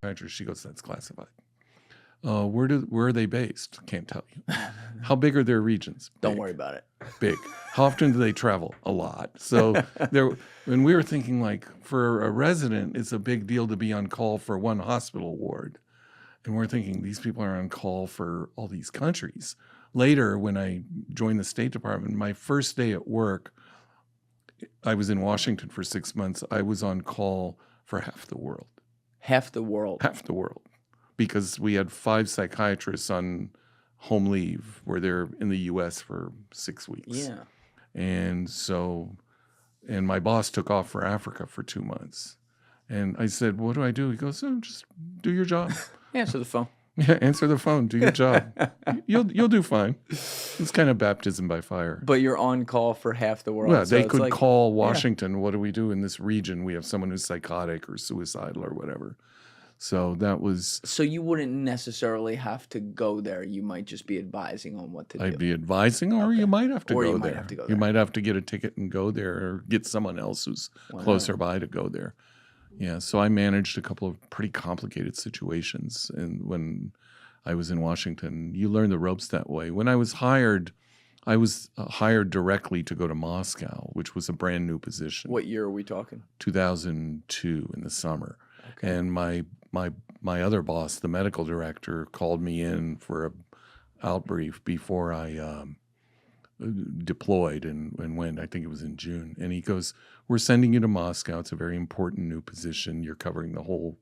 psychiatrist. She goes, that's classified. Where are they based? Can't tell you. How big are their regions? Big. Don't worry about it. Big. How often do they travel? A lot. So when we were thinking, like, for a resident, it's a big deal to be on call for one hospital ward. And we're thinking these people are on call for all these countries. Later, when I joined the State Department, my first day at work, I was in Washington for 6 months. I was on call for half the world. Half the world. Half the world. Because we had 5 psychiatrists on home leave where they're in the U.S. for 6 weeks. Yeah. And my boss took off for Africa for 2 months. And I said, what do I do? He goes, oh, just do your job. Answer the phone. Yeah, answer the phone, do your job. You'll do fine. It's kind of baptism by fire. But you're on call for half the world. Well, so they it's could like, call Washington, what do we do in this region? We have someone who's psychotic or suicidal or whatever. So that was... So you wouldn't necessarily have to go there. You might just be advising on what to do. I'd be advising, or you might have to Or go you might there. have to go You there. might have to get a ticket and go there, or get someone else who's closer by to go there. Yeah, so I managed a couple of pretty complicated situations. And when I was in Washington, you learn the ropes that way. When I was hired directly to go to Moscow, which was a brand new position. What year are we talking? 2002 in the summer. Okay. And my other boss, the medical director, called me in for a outbrief before I deployed and went. I think it was in June. And he goes, we're sending you to Moscow. It's a very important new position. You're covering the whole,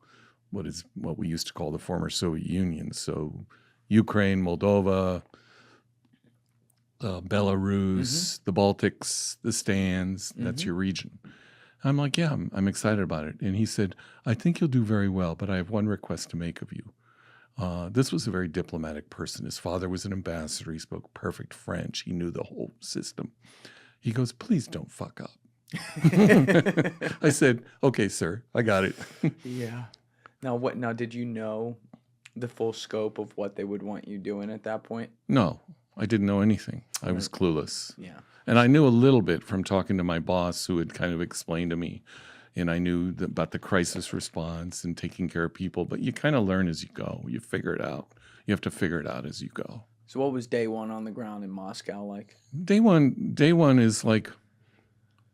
what we used to call the former Soviet Union. So Ukraine, Moldova, Belarus, the Baltics, the Stans, that's your region. I'm like, yeah, I'm excited about it. And he said, I think you'll do very well, but I have one request to make of you. This was a very diplomatic person. His father was an ambassador. He spoke perfect French. He knew the whole system. He goes, please don't fuck up. I said, okay, sir, I got it. Yeah. Now, did you know the full scope of what they would want you doing at that point? No, I didn't know anything. I was clueless. Yeah. And I knew a little bit from talking to my boss, who had kind of explained to me, and I knew about the crisis response and taking care of people, but you kind of learn as you go. You figure it out. You have to figure it out as you go. So what was day one on the ground in Moscow like? Day one is like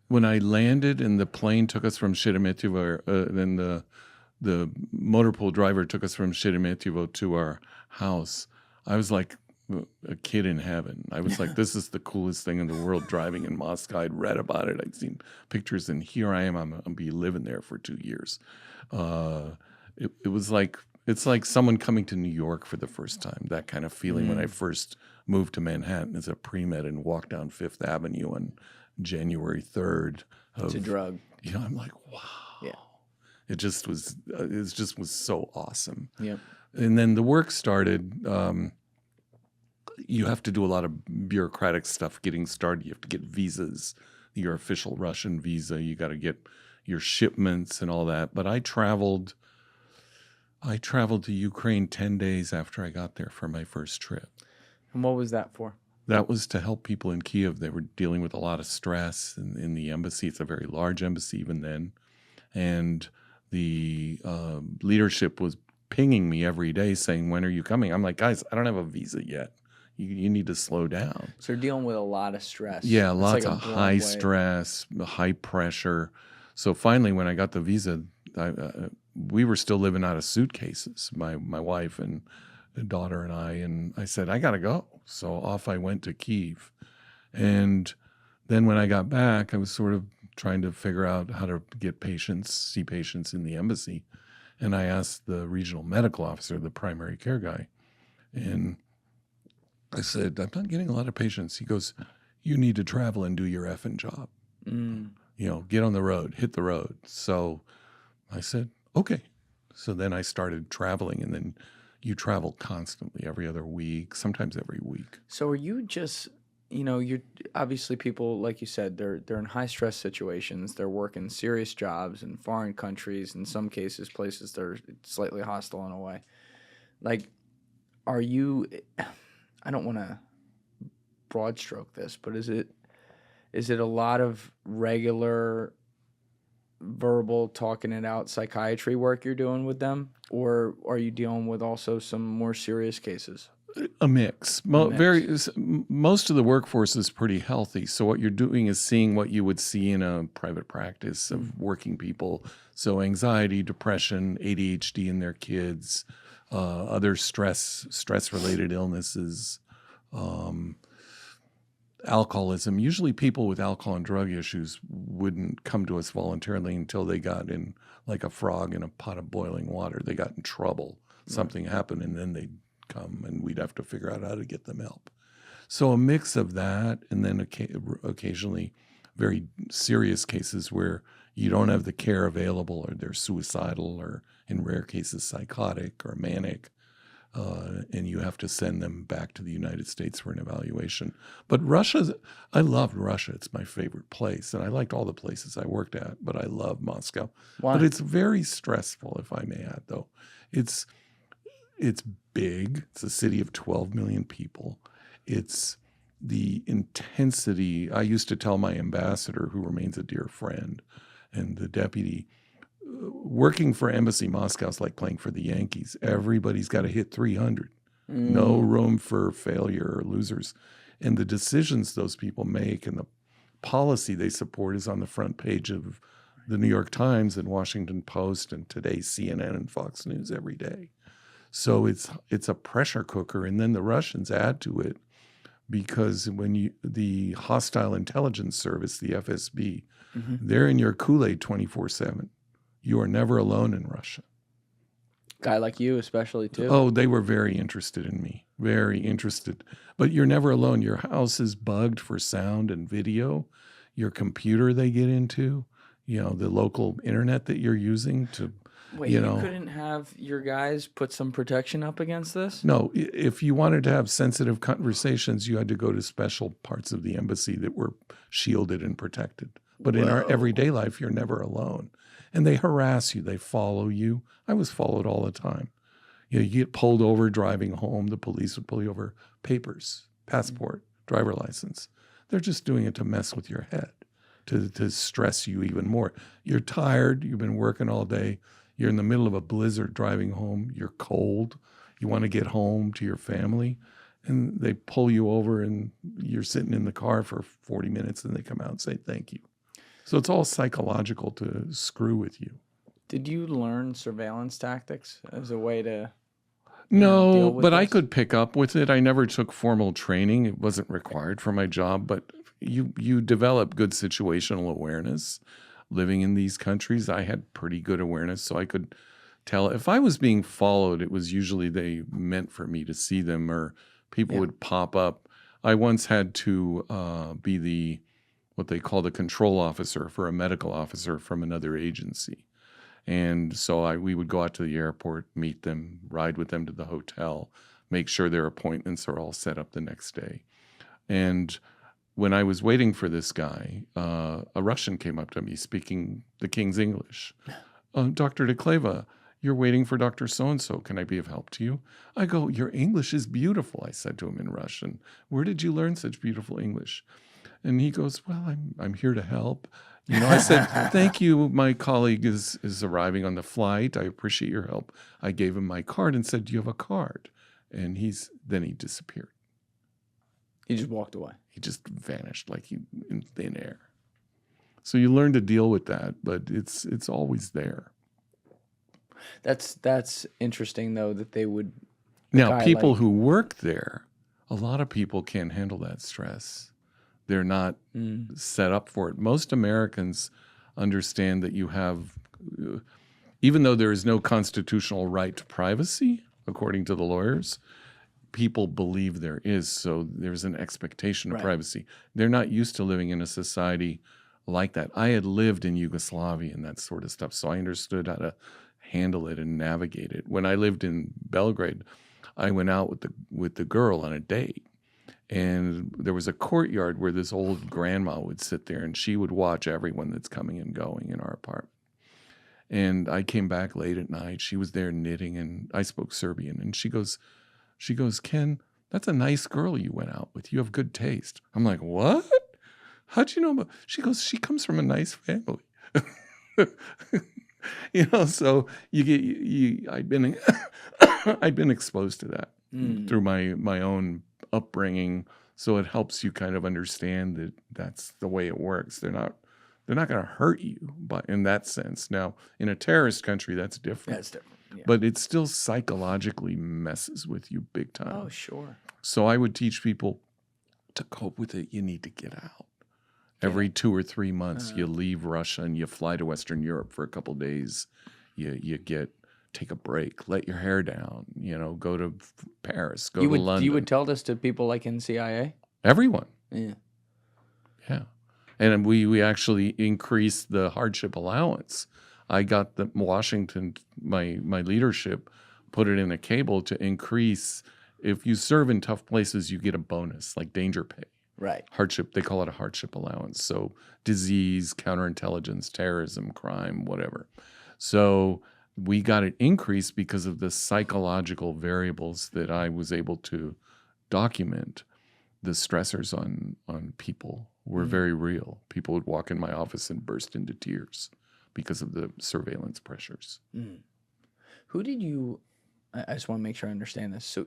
when I landed and the plane took us from Sheremetyevo, then the motor pool driver took us from Sheremetyevo to our house. I was like a kid in heaven. I was like, this is the coolest thing in the world, driving in Moscow. I'd read about it. I'd seen pictures, and here I am. I'm going to be living there for 2 years. It was like, it's like someone coming to New York for the first time, that kind of feeling when I first moved to Manhattan as a pre-med and walked down Fifth Avenue on January 3rd. It's a drug. You know, I'm like, wow. Yeah. It just was so awesome. Yep. And then the work started. You have to do a lot of bureaucratic stuff getting started. You have to get visas, your official Russian visa. You got to get your shipments and all that. But I traveled to Ukraine 10 days after I got there for my first trip. And what was that for? That was to help people in Kiev. They were dealing with a lot of stress in the embassy. It's a very large embassy even then. And the leadership was pinging me every day saying, when are you coming? I'm like, guys, I don't have a visa yet. You need to slow down. So they're dealing with a lot of stress. Yeah, lots of high stress, high pressure. So finally, when I got the visa, we were still living out of suitcases, my wife and daughter and I said, I got to go. So off I went to Kyiv. And then when I got back, I was sort of trying to figure out how to get see patients in the embassy. And I asked the regional medical officer, the primary care guy, and I said, I'm not getting a lot of patients. He goes, you need to travel and do your effing job. You know, get on the road, hit the road. So I said, okay. So then I started traveling, and then you travel constantly every other week, sometimes every week. So are you just, you're obviously people, like you said, they're in high stress situations. They're working serious jobs in foreign countries, in some cases, places that are slightly hostile in a way. Like, are you... I don't want to broad stroke this, but is it a lot of regular verbal, talking it out psychiatry work you're doing with them, or are you dealing with also some more serious cases? A mix. Most of the workforce is pretty healthy. So what you're doing is seeing what you would see in a private practice of working people. So anxiety, depression, ADHD in their kids, other stress-related illnesses, alcoholism. Usually people with alcohol and drug issues wouldn't come to us voluntarily until they got in like a frog in a pot of boiling water. They got in trouble. Something happened, and then they'd come and we'd have to figure out how to get them help. So a mix of that, and then occasionally very serious cases where you don't have the care available, or they're suicidal, or in rare cases psychotic or manic, and you have to send them back to the United States for an evaluation. But I loved Russia. It's my favorite place, and I liked all the places I worked at, but I love Moscow. Why? But it's very stressful, if I may add, though. It's big. It's a city of 12 million people. It's the intensity. I used to tell my ambassador, who remains a dear friend, and the deputy, working for Embassy Moscow is like playing for the Yankees. Everybody's got to hit 300. No room for failure or losers. And the decisions those people make and the policy they support is on the front page of the New York Times and Washington Post and today's CNN and Fox News every day. So it's a pressure cooker, and then the Russians add to it because when the Hostile Intelligence Service, the FSB, they're in your Kool-Aid 24/7. You are never alone in Russia. Guy like you, especially too. Oh, they were very interested in me, very interested. But you're never alone. Your house is bugged for sound and video. Your computer they get into, the local internet that you're using to. Wait, you couldn't have your guys put some protection up against this? No, if you wanted to have sensitive conversations, you had to go to special parts of the embassy that were shielded and protected. But in our everyday life, you're never alone. And they harass you. They follow you. I was followed all the time. You get pulled over driving home. The police would pull you over. Papers, passport, driver license. They're just doing it to mess with your head, to stress you even more. You're tired. You've been working all day. You're in the middle of a blizzard driving home. You're cold. You want to get home to your family. And they pull you over and you're sitting in the car for 40 minutes and they come out and say thank you. So it's all psychological to screw with you. Did you learn surveillance tactics as a way to No, deal with but I this? could pick up with it. I never took formal training. It wasn't required for my job, but you develop good situational awareness. Living in these countries, I had pretty good awareness, so I could tell if I was being followed, it was usually they meant for me to see them, or people would pop up. I once had to be what they call the control officer for a medical officer from another agency. And so we would go out to the airport, meet them, ride with them to the hotel, make sure their appointments are all set up the next day. And when I was waiting for this guy, a Russian came up to me speaking the King's English. Dr. Dekleva, you're waiting for Dr. So-and-so. Can I be of help to you? I go, your English is beautiful, I said to him in Russian. Where did you learn such beautiful English? And he goes, well, I'm here to help. I said, thank you. My colleague is arriving on the flight. I appreciate your help. I gave him my card and said, do you have a card? And then he disappeared. He just walked away. He just vanished like in thin air. So you learn to deal with that, but it's always there. That's interesting though that they would. Now, people who work there, a lot of people can't handle that stress. They're not set up for it. Most Americans understand that you have, even though there is no constitutional right to privacy, according to the lawyers, people believe there is. So there's an expectation of privacy. They're not used to living in a society like that. I had lived in Yugoslavia and that sort of stuff, so I understood how to handle it and navigate it. When I lived in Belgrade, I went out with the girl on a date. And there was a courtyard where this old grandma would sit there and she would watch everyone that's coming and going in our apartment. And I came back late at night. She was there knitting and I spoke Serbian. And she goes, Ken, that's a nice girl you went out with. You have good taste. I'm like, what? How'd you know about? She goes, she comes from a nice family. So you get I've been I've been exposed to that through my own upbringing, so it helps you kind of understand that that's the way it works. They're not going to hurt you, but in that sense. Now, in a terrorist country, that's different. That's different. Yeah. But it still psychologically messes with you big time. Oh, sure. So I would teach people to cope with it. You need to get out. Every 2 or 3 months, you leave Russia and you fly to Western Europe for a couple of days. You take a break, let your hair down. Go to Paris, go to London. You would tell this to people like in CIA? Everyone. Yeah. Yeah. And we actually increased the hardship allowance. I got the Washington, my leadership, put it in a cable to increase. If you serve in tough places, you get a bonus, like danger pay. Right. Hardship, they call it a hardship allowance. So disease, counterintelligence, terrorism, crime, whatever. So we got it increased because of the psychological variables that I was able to document. The stressors on people were very real. People would walk in my office and burst into tears because of the surveillance pressures. Who did you, I just want to make sure I understand this. So,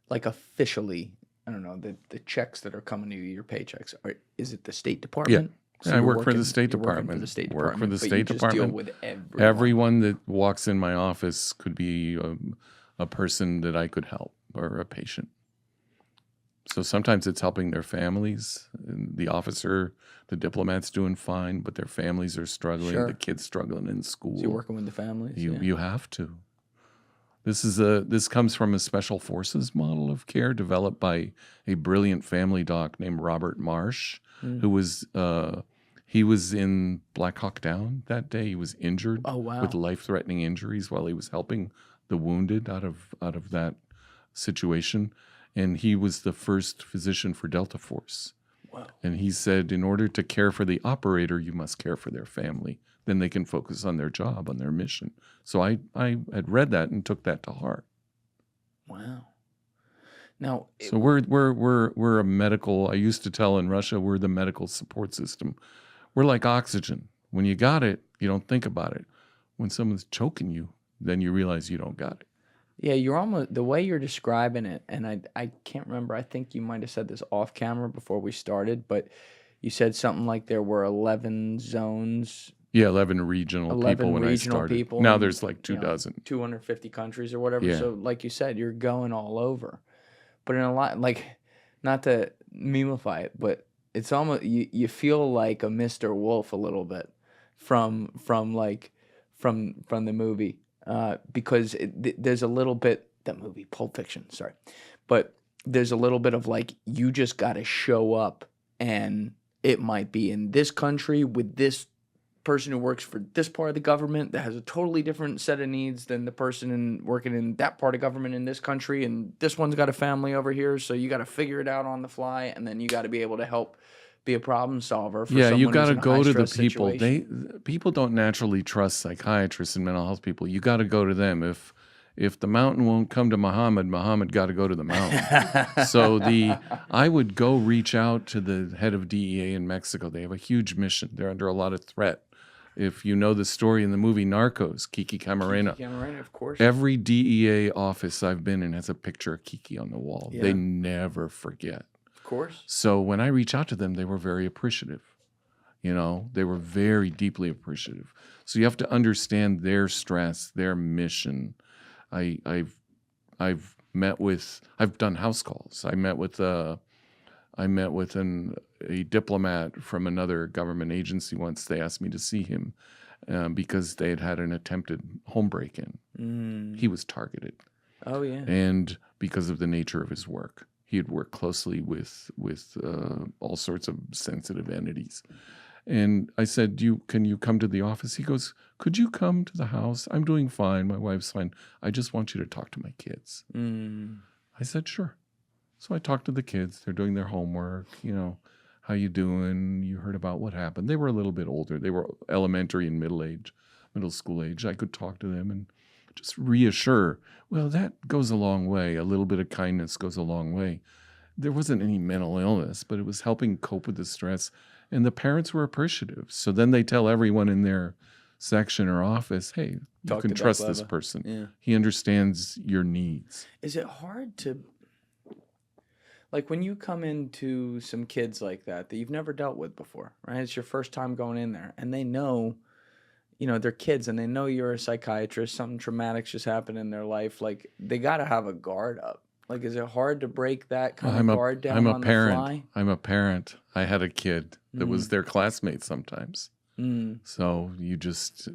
like officially, I don't know, the checks that are coming to you, your paychecks, is it the State Department? Yeah. So I work for the State Department. For the State Work Department. for the but State you just Department. Deal with Everyone that walks in my office could be a person that I could help or a patient. So sometimes it's helping their families. The officer, the diplomat's doing fine, but their families are struggling. Sure. The kids struggling in school. So you're working with the families? You have to. This comes from a special forces model of care developed by a brilliant family doc named Robert Marsh, who was he was in Black Hawk Down that day. He was injured with life-threatening injuries while he was helping the wounded out of that situation. And he was the first physician for Delta Force. Wow. And he said, in order to care for the operator, you must care for their family. Then they can focus on their job, on their mission. So I had read that and took that to heart. Wow. Now, so we're a medical. I used to tell in Russia, we're the medical support system. We're like oxygen. When you got it, you don't think about it. When someone's choking you, then you realize you don't got it. Yeah, you're almost, the way you're describing it, and I can't remember, I think you might have said this off camera before we started, but you said something like there were 11 zones. Yeah, 11 regional people when I started. Now there's like 24. 250 countries or whatever. Yeah. So like you said, you're going all over. But in a lot, like, not to memify it, but it's almost, you feel like a Mr. Wolf a little bit from the movie. Because there's a little bit, the movie Pulp Fiction, sorry, but there's a little bit of like, you just got to show up, and it might be in this country with this person who works for this part of the government that has a totally different set of needs than the person working in that part of government in this country, and this one's got a family over here, so you got to figure it out on the fly, and then you got to be able to help be a problem solver for someone you got to who's in a go to the high-stress people. situation. People don't naturally trust psychiatrists and mental health people. You got to go to them. If the mountain won't come to Muhammad got to go to the mountain. So I would go reach out to the head of DEA in Mexico. They have a huge mission. They're under a lot of threat. If you know the story in the movie Narcos, Kiki Camarena. Kiki Camarena, of course. Every DEA office I've been in has a picture of Kiki on the wall. Yeah. They never forget. Of course. So when I reach out to them, they were very appreciative. They were very deeply appreciative. So you have to understand their stress, their mission. I've done house calls. I met with a diplomat from another government agency once. They asked me to see him because they had an attempted home break-in. He was targeted. Oh yeah. And because of the nature of his work. He had worked closely with all sorts of sensitive entities. And I said, can you come to the office? He goes, could you come to the house? I'm doing fine. My wife's fine. I just want you to talk to my kids. I said, sure. So I talked to the kids. They're doing their homework. How you doing? You heard about what happened. They were a little bit older. They were elementary and middle school age. I could talk to them and just reassure. Well, that goes a long way. A little bit of kindness goes a long way. There wasn't any mental illness, but it was helping cope with the stress. And the parents were appreciative. So then they tell everyone in their section or office, hey, you Talk can to trust this Dekleva. person. Yeah. He understands your needs. Is it hard to, like, when you come into some kids like that you've never dealt with before, right? It's your first time going in there, and they know, they're kids, and they know you're a psychiatrist. Something traumatic's just happened in their life. Like, they got to have a guard up. Like, is it hard to break that kind of guard down on the fly? I'm a parent. I had a kid that was Mm. their classmate sometimes. Mm. So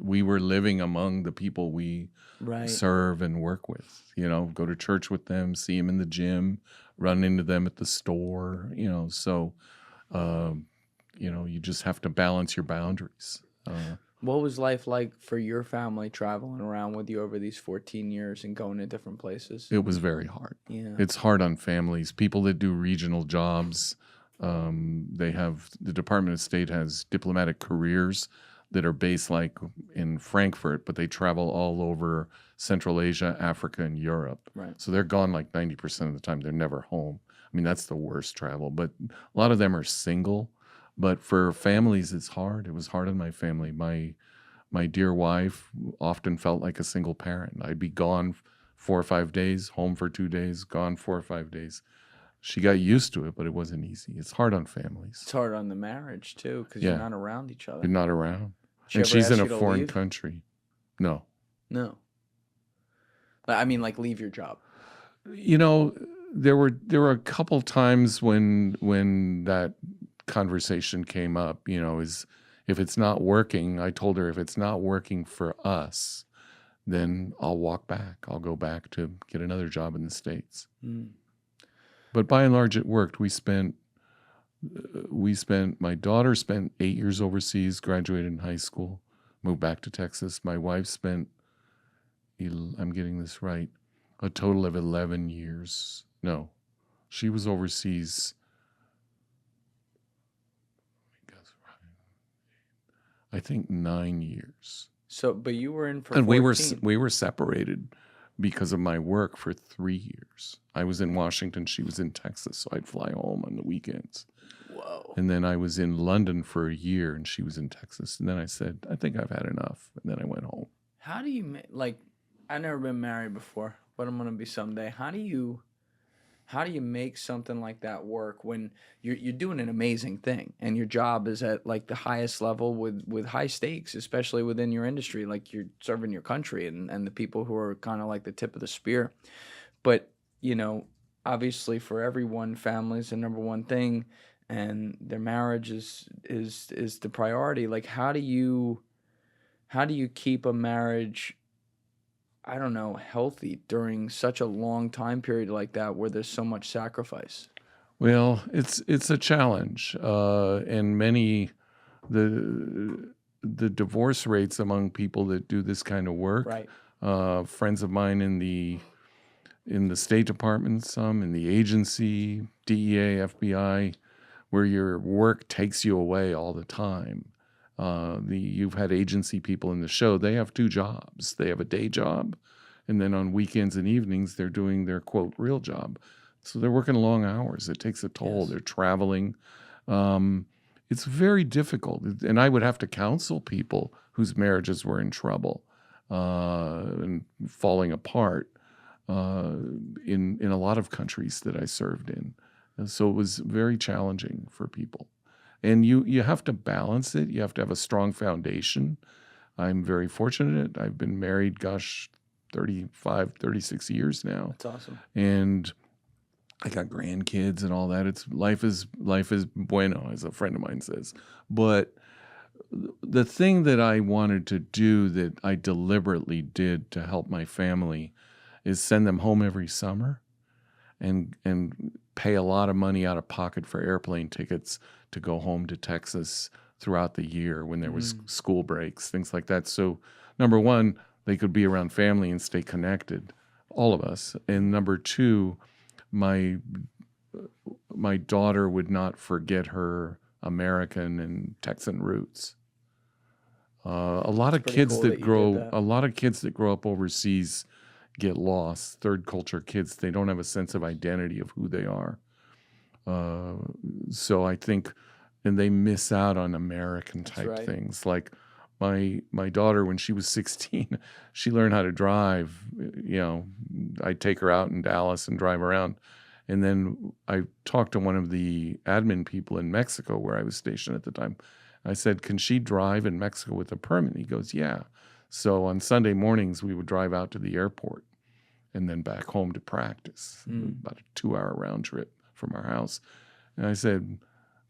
we were living among the people we Right. serve and work with, go to church with them, see them in the gym, run into them at the store, so, you just have to balance your boundaries. What was life like for your family traveling around with you over these 14 years and going to different places? It was very hard. Yeah. It's hard on families. People that do regional jobs, the Department of State has diplomatic careers that are based like in Frankfurt, but they travel all over Central Asia, Africa, and Europe. Right. So they're gone like 90% of the time. They're never home. I mean, that's the worst travel, but a lot of them are single. But for families, it's hard. It was hard on my family. My dear wife often felt like a single parent. I'd be gone 4 or 5 days, home for 2 days, gone 4 or 5 days. She got used to it, but it wasn't easy. It's hard on families. It's hard on the marriage too, because Yeah. you're not around each other. You're not around. She And ever she's ask in a you to foreign leave? country. No. No. I mean, like, leave your job. There were a couple times when that conversation came up, is if it's not working, I told her if it's not working for us, then I'll walk back. I'll go back to get another job in the States. Mm. But by and large, it worked. My daughter spent 8 years overseas, graduated in high school, moved back to Texas. My wife spent, I'm getting this right, a total of 11 years. No, she was overseas. I think 9 years. So, but you were in for And 14. we were separated because of my work for 3 years. I was in Washington, she was in Texas, so I'd fly home on the weekends. Whoa. And then I was in London for a year, and she was in Texas. And then I said, I think I've had enough. And then I went home. How do you like? I've never been married before, but I'm gonna be someday. How do you make something like that work when you're doing an amazing thing and your job is at like the highest level with high stakes, especially within your industry, like you're serving your country and the people who are kind of like the tip of the spear. But obviously for everyone, family is the number one thing, and their marriage is the priority. Like, how do you keep a marriage, I don't know, healthy during such a long time period like that where there's so much sacrifice? Well, it's a challenge, and the divorce rates among people that do this kind of work. Right. Friends of mine in the State Department, some in the agency, DEA, FBI, where your work takes you away all the time. You've had agency people in the show. They have 2 jobs. They have a day job, and then on weekends and evenings, they're doing their, quote, real job. So they're working long hours. It takes a toll. Yes. They're traveling. It's very difficult. And I would have to counsel people whose marriages were in trouble and falling apart in a lot of countries that I served in. And so it was very challenging for people. And you have to balance it. You have to have a strong foundation. I'm very fortunate. I've been married, 35, 36 years now. That's awesome. And I got grandkids and all that. Life is bueno, as a friend of mine says. But the thing that I wanted to do that I deliberately did to help my family is send them home every summer and pay a lot of money out of pocket for airplane tickets to go home to Texas throughout the year when there was school breaks, things like that. So number one, they could be around family and stay connected, all of us. And number two, my daughter would not forget her American and Texan roots. A lot of kids that grow up overseas get lost. Third culture kids, they don't have a sense of identity of who they are. So I think, and they miss out on American type things like my daughter, when she was 16, she learned how to drive. I'd take her out in Dallas and drive around. And then I talked to one of the admin people in Mexico where I was stationed at the time. I said, can she drive in Mexico with a permit? He goes, yeah. So on Sunday mornings, we would drive out to the airport and then back home to practice, about a 2-hour round trip from our house. And I said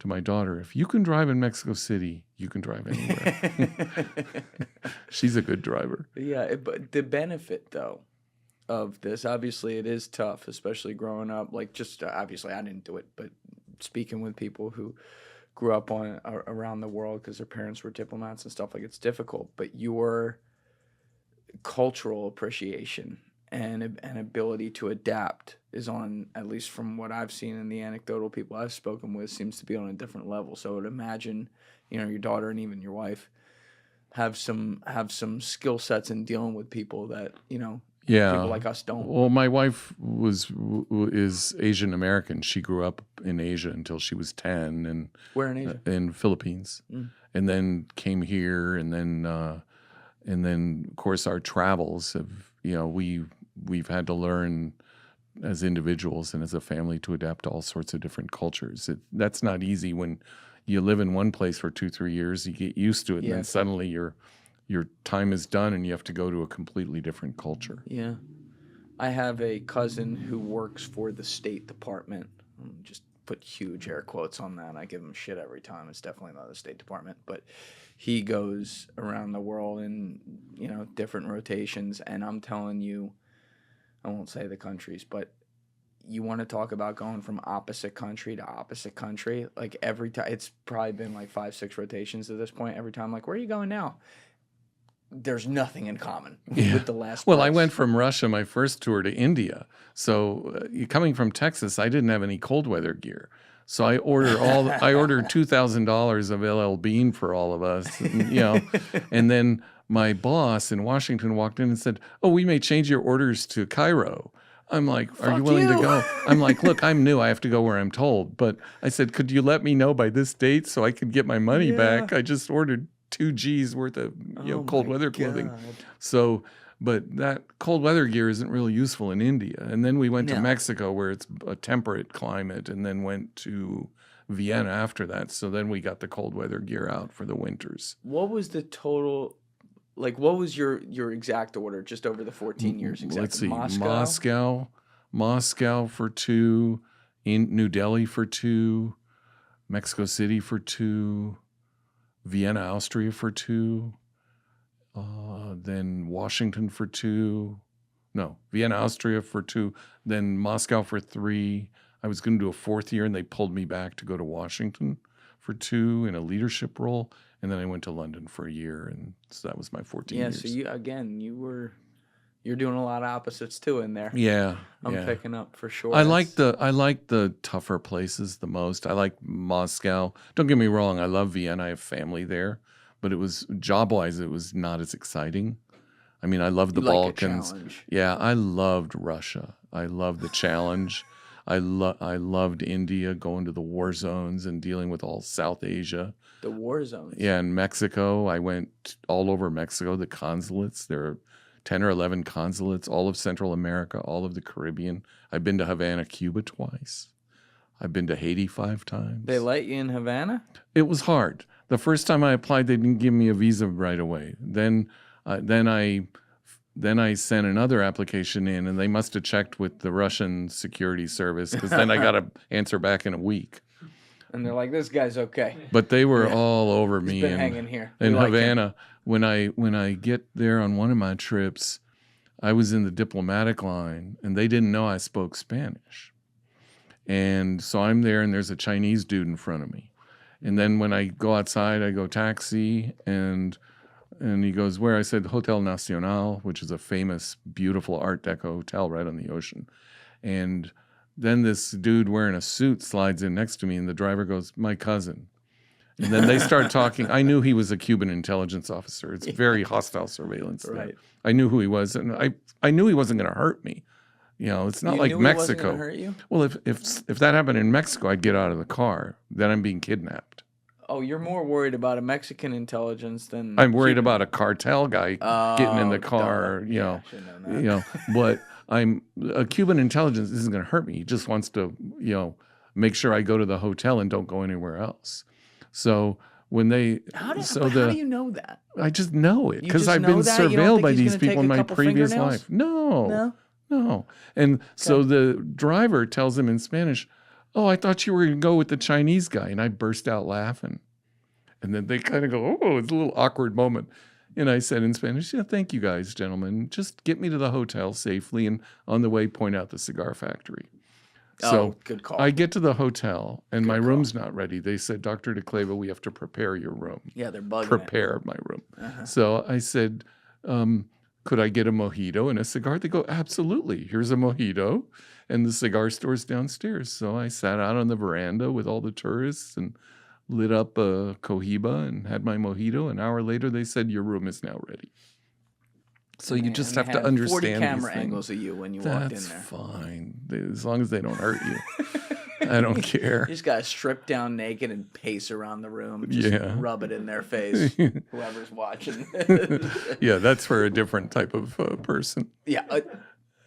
to my daughter, if you can drive in Mexico City, you can drive anywhere. She's a good driver. Yeah, but the benefit, though, of this, obviously it is tough, especially growing up. Like, just obviously I didn't do it, but speaking with people who grew up around the world because their parents were diplomats and stuff, like, it's difficult. But your cultural appreciation and ability to adapt is on, at least from what I've seen in the anecdotal people I've spoken with, seems to be on a different level. So I would imagine, your daughter and even your wife have some skill sets in dealing with people that, people like us don't. Well, my wife is Asian American. She grew up in Asia until she was 10, and where in Asia? In Philippines, and then came here, and then of course our travels have, we've had to learn as individuals and as a family to adapt to all sorts of different cultures. That's not easy when you live in one place for 2-3 years. You get used to it, and then suddenly your time is done and you have to go to a completely different culture. Yeah. I have a cousin who works for the State Department. Just put huge air quotes on that. I give him shit every time. It's definitely not the State Department. But he goes around the world in, different rotations. And I'm telling you, I won't say the countries, but you want to talk about going from opposite country to opposite country. Like, every time, it's probably been like 5-6 rotations at this point. Every time, like, where are you going now? There's nothing in common with the last Well, place. I went from Russia, my first tour, to India. So coming from Texas, I didn't have any cold weather gear. So I ordered $2,000 of LL Bean for all of us, and then my boss in Washington walked in and said, "Oh, we may change your orders to Cairo." I'm like, "Are you willing to go?" I'm like, "Look, I'm new. I have to go where I'm told." But I said, "Could you let me know by this date so I could get my money back? I just ordered 2 G's worth of cold weather clothing." So, but that cold weather gear isn't really useful in India. And then we went to Mexico, where it's a temperate climate, and then went to Vienna after that. So then we got the cold weather gear out for the winters. What was the total? Like, what was your exact order just over the 14 years? Exactly. Let's see. Moscow for 2, in New Delhi for 2, Mexico City for 2, Vienna, Austria for 2, then Washington for 2. No, Vienna, Austria for 2, then Moscow for 3. I was going to do a 4th year, and they pulled me back to go to Washington for 2 in a leadership role. And then I went to London for a year, and so that was my 14 years. Yeah, so you're doing a lot of opposites too in there. Yeah, I'm picking up for sure. I like the tougher places the most. I like Moscow. Don't get me wrong, I love Vienna. I have family there, but it was job-wise, it was not as exciting. I mean, I love the Balkans. Yeah, I loved Russia. I loved the challenge. I loved India, going to the war zones and dealing with all South Asia. The war zones. Yeah, in Mexico, I went all over Mexico, the consulates. There are 10 or 11 consulates, all of Central America, all of the Caribbean. I've been to Havana, Cuba twice. I've been to Haiti 5 times. They let you in Havana? It was hard. The first time I applied, they didn't give me a visa right away. Then I sent another application in, and they must have checked with the Russian security service, because then I got an answer back in a week. And they're like, "This guy's okay." But they were all over me. He's been hanging here. In Havana, when I get there on one of my trips, I was in the diplomatic line, and they didn't know I spoke Spanish. And so I'm there, and there's a Chinese dude in front of me. And then when I go outside, I go taxi, and he goes, "Where?" I said, "Hotel Nacional," which is a famous, beautiful Art Deco hotel right on the ocean. And then this dude wearing a suit slides in next to me, and the driver goes, "My cousin." And then they start talking. I knew he was a Cuban intelligence officer. It's very hostile surveillance. Right. I knew who he was, and I knew he wasn't going to hurt me. It's not like Mexico. He wasn't gonna hurt you? Well, if that happened in Mexico, I'd get out of the car. Then I'm being kidnapped. Oh, you're more worried about a Mexican intelligence than I'm worried Cuban. about a cartel guy getting in the car, Should've known that. but a Cuban intelligence isn't going to hurt me. He just wants to, make sure I go to the hotel and don't go anywhere else. So when they, How do you know that? I just know it You because just I've know been that? You don't surveilled think by he's these gonna take people in a my couple previous fingernails? life. No. No? And so the driver tells him in Spanish, "Oh, I thought you were going to go with the Chinese guy." And I burst out laughing. And then they kind of go, "Oh, it's a little awkward moment." And I said in Spanish, "Yeah, thank you guys, gentlemen. Just get me to the hotel safely and on the way point out the cigar factory." So good call. I get to the hotel and my room's not ready. They said, "Dr. Dekleva, we have to prepare your room." Yeah, they're bugging Prepare my room. So I said, "Could I get a mojito and a cigar?" They go, "Absolutely. Here's a mojito." And the cigar store's downstairs. So I sat out on the veranda with all the tourists and lit up a Cohiba and had my mojito. An hour later, they said, "Your room is now ready." So you just have to understand 40 these camera things. angles of you when you walked in That's there. fine. As long as they don't hurt you. I don't care. You just got to strip down naked and pace around the room. Just rub it in their face, whoever's watching. Yeah, that's for a different type of person. Yeah.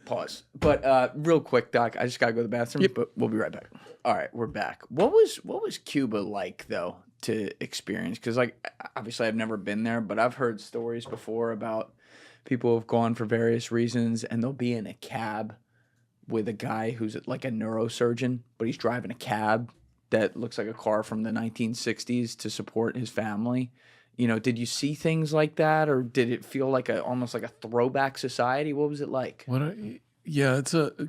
Pause. But real quick, Doc, I just got to go to the bathroom, but we'll be right back. All right, we're back. What was Cuba like, though, to experience? Because, obviously I've never been there, but I've heard stories before about people who've gone for various reasons, and they'll be in a cab with a guy who's like a neurosurgeon, but he's driving a cab that looks like a car from the 1960s to support his family. Did you see things like that, or did it feel like almost like a throwback society? What was it like?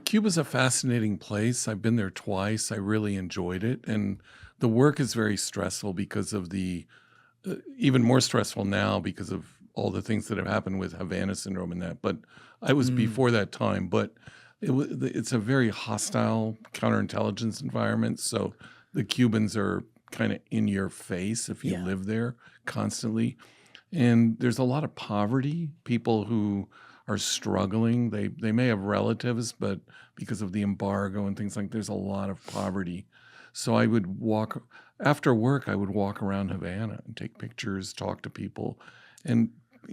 Cuba's a fascinating place. I've been there twice. I really enjoyed it, and the work is very stressful because of even more stressful now because of all the things that have happened with Havana syndrome and that. But I was before that time. But it's a very hostile counterintelligence environment. So the Cubans are kind of in your face if you live there constantly. And there's a lot of poverty, people who are struggling. They may have relatives, but because of the embargo and things there's a lot of poverty. So I would after work, I would walk around Havana and take pictures, talk to people. And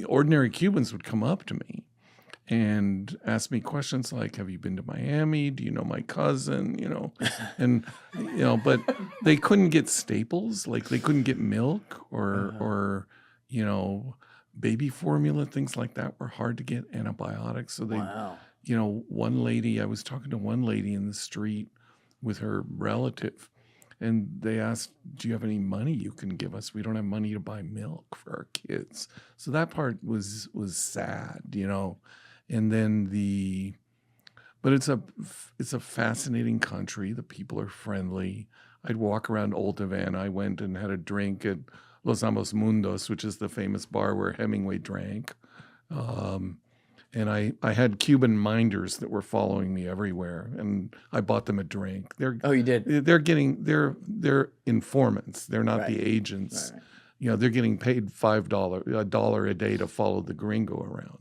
ordinary Cubans would come up to me and ask me questions like, "Have you been to Miami? Do you know my cousin?" And but they couldn't get staples, like they couldn't get milk or baby formula, things like that were hard to get, antibiotics. So I was talking to one lady in the street with her relative, and they asked, "Do you have any money you can give us? We don't have money to buy milk for our kids." So that part was sad, And then but it's a fascinating country. The people are friendly. I'd walk around Old Havana. I went and had a drink at Los Ambos Mundos, which is the famous bar where Hemingway drank. And I had Cuban minders that were following me everywhere, and I bought them a drink. You did? They're informants. They're not the agents. Right. They're getting paid $5 a day to follow the gringo around.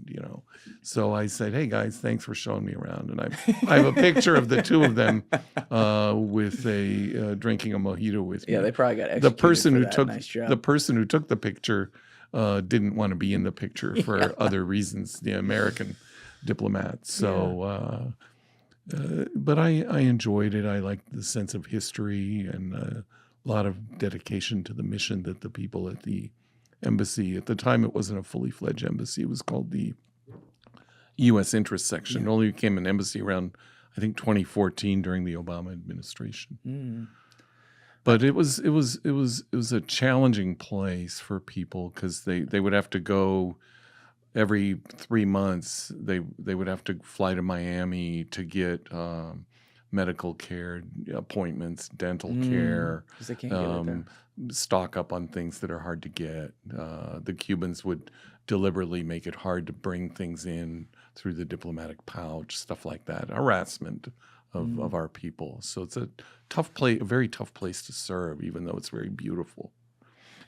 So I said, "Hey guys, thanks for showing me around." And I have a picture of the two of them with drinking a mojito with me. Yeah, they probably got executed nice job. The person who took the picture didn't want to be in the picture for other reasons, the American diplomats. So, but I enjoyed it. I liked the sense of history and a lot of dedication to the mission that the people at the embassy, at the time it wasn't a fully fledged embassy, it was called the U.S. Interest Section. It only became an embassy around, I think, 2014 during the Obama administration. Mm. But it was a challenging place for people because they would have to go every 3 months. They would have to fly to Miami to get medical care appointments, dental care, 'Cause they can't get it there. stock up on things that are hard to get. The Cubans would deliberately make it hard to bring things in through the diplomatic pouch, stuff like that, harassment of our people. So it's a very tough place to serve, even though it's very beautiful.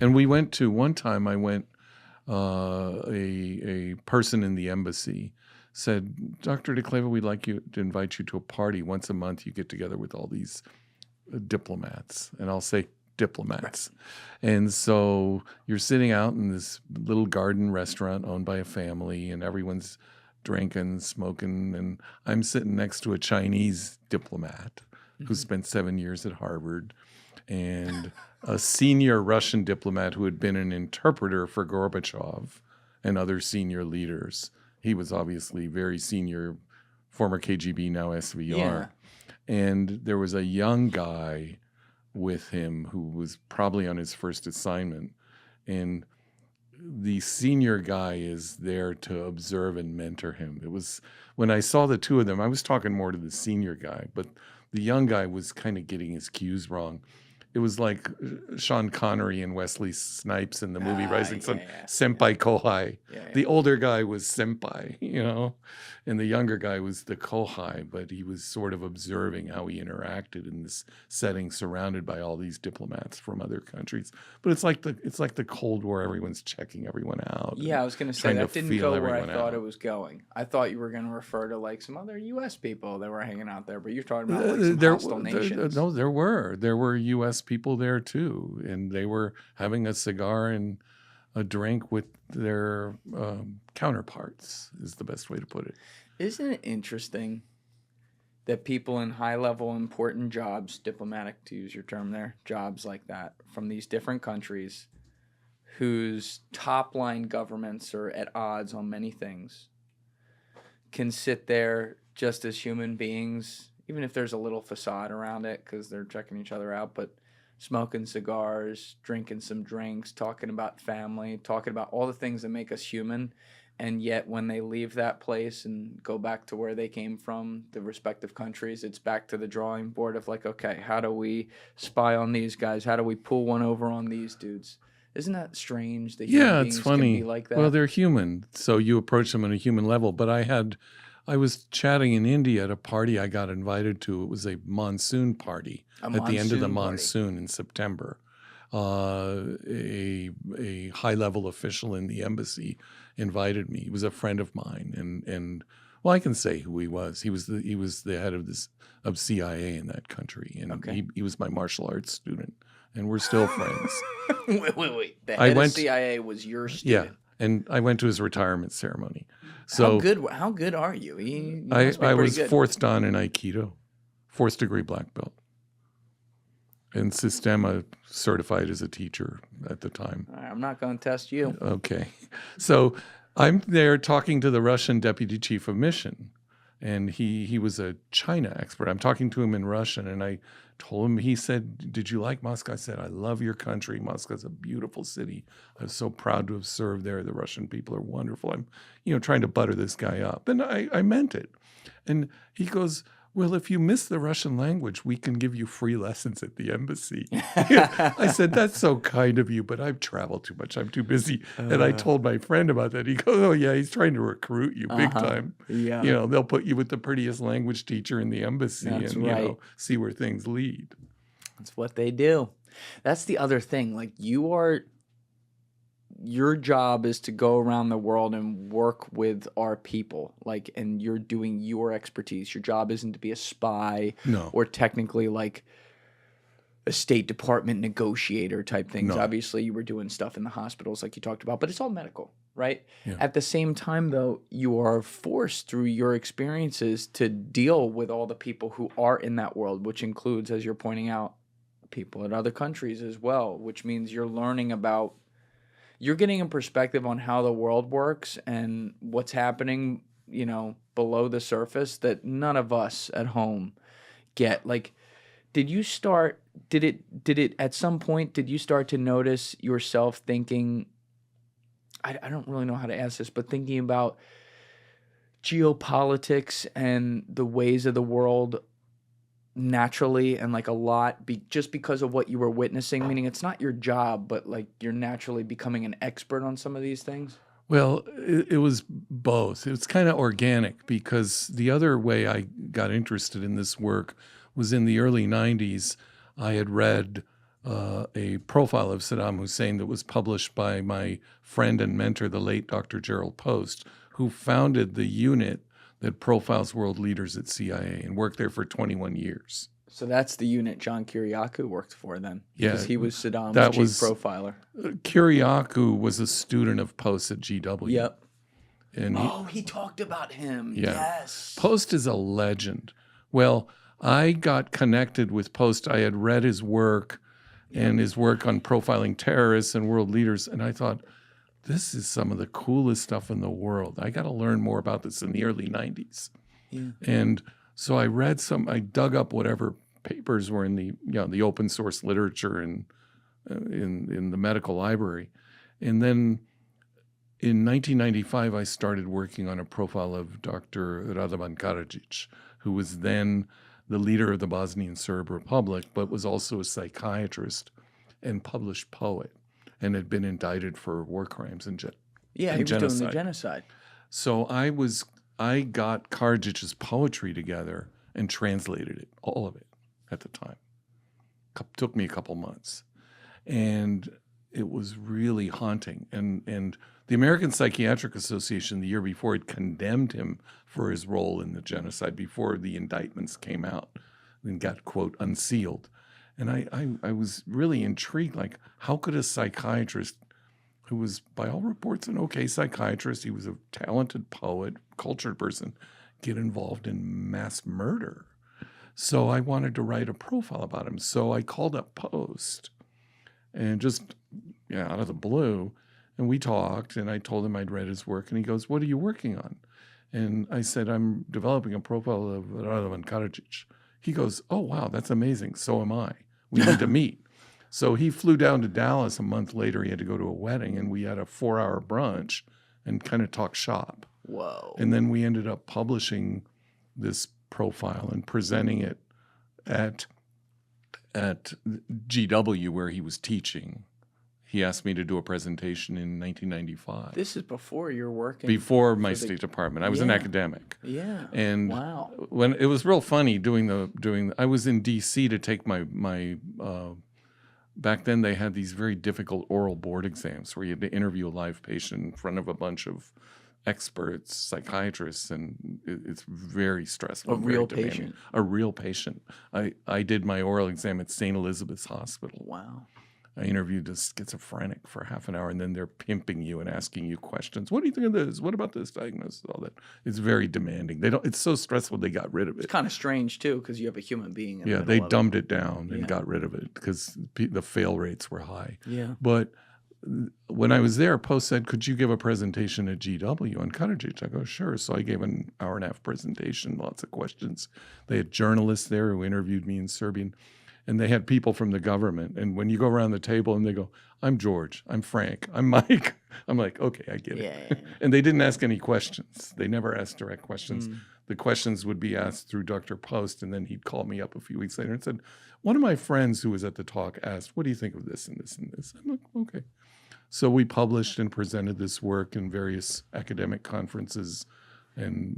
And one time I went, a person in the embassy said, "Dr. Dekleva, we'd like to invite you to a party. Once a month you get together with all these diplomats." And I'll say, diplomats. And so you're sitting out in this little garden restaurant owned by a family, and everyone's drinking, smoking, and I'm sitting next to a Chinese diplomat who spent 7 years at Harvard, and a senior Russian diplomat who had been an interpreter for Gorbachev and other senior leaders. He was obviously very senior, former KGB, now SVR. Yeah. And there was a young guy with him who was probably on his first assignment. And the senior guy is there to observe and mentor him. It was, when I saw the two of them, I was talking more to the senior guy, but the young guy was kind of getting his cues wrong. It was like Sean Connery and Wesley Snipes in the movie Rising Sun, senpai kohai. The older guy was senpai, you know, and the younger guy was the kohai, but he was sort of observing how he interacted in this setting surrounded by all these diplomats from other countries. But it's like the Cold War, everyone's checking everyone out. Yeah, I was going to say that didn't go where I thought it was going. I thought you were going to refer to like some other U.S. people that were hanging out there, but you're talking about like some hostile nations. No, there were U.S. people there too, and they were having a cigar and a drink with their counterparts, is the best way to put it. Isn't it interesting that people in high-level important jobs, diplomatic to use your term there, jobs like that, from these different countries whose top-line governments are at odds on many things, can sit there just as human beings, even if there's a little facade around it because they're checking each other out, but smoking cigars, drinking some drinks, talking about family, talking about all the things that make us human. And yet when they leave that place and go back to where they came from, the respective countries, it's back to the drawing board of like, okay, how do we spy on these guys? How do we pull one over on these dudes? Isn't that strange that human beings it's funny. can be like that? Well, they're human, so you approach them on a human level. But I was chatting in India at a party I got invited to. It was a monsoon party at the end of the monsoon in September. A high-level official in the embassy invited me. He was a friend of mine, and well, I can say who he was. He was the head of CIA in that country, and he was my martial arts student, and we're still friends. Wait. The head of CIA was your student. Yeah, and I went to his retirement ceremony. So how good are you? You I was good. Fourth dan in Aikido, 4th degree black belt, and Sistema certified as a teacher at the time. All right, I'm not going to test you. Okay, so I'm there talking to the Russian deputy chief of mission, and he was a China expert. I'm talking to him in Russian, and I told him, he said, "Did you like Moscow?" I said, "I love your country. Moscow's a beautiful city. I was so proud to have served there. The Russian people are wonderful." I'm, trying to butter this guy up. And I meant it. And he goes, "Well, if you miss the Russian language, we can give you free lessons at the embassy." I said, "That's so kind of you, but I've traveled too much. I'm too busy." And I told my friend about that. He goes, "Oh, yeah, he's trying to recruit you big time. Yeah. They'll put you with the prettiest language teacher in the embassy and see where things lead." That's what they do. That's the other thing. Like your job is to go around the world and work with our people, and you're doing your expertise. Your job isn't to be a spy or technically like a State Department negotiator type things. No. Obviously, you were doing stuff in the hospitals like you talked about, but it's all medical, right? Yeah. At the same time, though, you are forced through your experiences to deal with all the people who are in that world, which includes, as you're pointing out, people in other countries as well, which means you're learning about, you're getting a perspective on how the world works and what's happening, below the surface that none of us at home get. Like, did it at some point, did you start to notice yourself thinking, I don't really know how to ask this, but thinking about geopolitics and the ways of the world naturally and like a lot just because of what you were witnessing, meaning it's not your job, but like you're naturally becoming an expert on some of these things? Well, it was both. It was kind of organic, because the other way I got interested in this work was in the early 90s. I had read a profile of Saddam Hussein that was published by my friend and mentor, the late Dr. Jerrold Post, who founded the unit that profiles world leaders at CIA and worked there for 21 years. So that's the unit John Kiriakou worked for then. Yeah, Because he was Saddam's that chief was profiler. Kiriakou was a student of Post at GW. Yep. And He talked about him. Yeah. Yes. Post is a legend. Well, I got connected with Post. I had read his work and his work on profiling terrorists and world leaders, and I thought, this is some of the coolest stuff in the world. I got to learn more about this in the early 90s. Yeah. And so I dug up whatever papers were in the open source literature and in the medical library. And then in 1995, I started working on a profile of Dr. Radovan Karadžić, who was then the leader of the Bosnian Serb Republic, but was also a psychiatrist and published poet, and had been indicted for war crimes and he was genocide. doing the genocide. So I got Karadžić's poetry together and translated it, all of it, at the time. Took me a couple months, and it was really haunting. And the American Psychiatric Association the year before had condemned him for his role in the genocide before the indictments came out and got, quote, unsealed. And I was really intrigued, like, how could a psychiatrist who was, by all reports, an okay psychiatrist, he was a talented poet, cultured person, get involved in mass murder? So I wanted to write a profile about him. So I called up Post and just out of the blue, and we talked, and I told him I'd read his work, and he goes, "What are you working on?" And I said, "I'm developing a profile of Radovan Karadžić." He goes, "Oh, wow, that's amazing. So am I. We need to meet." So he flew down to Dallas a month later. He had to go to a wedding, and we had a 4-hour brunch and kind of talked shop. Whoa. And then we ended up publishing this profile and presenting it at GW where he was teaching. He asked me to do a presentation in 1995. This is before you're working. Before my State Department. I was an academic. Yeah. And wow. when it was real funny I was in DC to take my back then they had these very difficult oral board exams where you had to interview a live patient in front of a bunch of experts, psychiatrists, and it's very stressful. A real patient. A real patient. I did my oral exam at St. Elizabeth's Hospital. Wow. I interviewed a schizophrenic for half an hour, and then they're pimping you and asking you questions. What do you think of this? What about this diagnosis? All that. It's very demanding. It's so stressful they got rid of it. It's kind of strange too, because you have a human being. Yeah, they dumbed it down and got rid of it because the fail rates were high. Yeah. But when I was there, Post said, "Could you give a presentation at GW on Karadžić?" I go, "Sure." So I gave an hour-and-a-half presentation, lots of questions. They had journalists there who interviewed me in Serbian. And they had people from the government. And when you go around the table and they go, "I'm George, I'm Frank, I'm Mike," I'm like, okay, I get it. Yeah. And they didn't ask any questions. They never asked direct questions. The questions would be asked through Dr. Post, and then he'd call me up a few weeks later and said, "One of my friends who was at the talk asked, what do you think of this and this and this?" I'm like, okay. So we published and presented this work in various academic conferences, and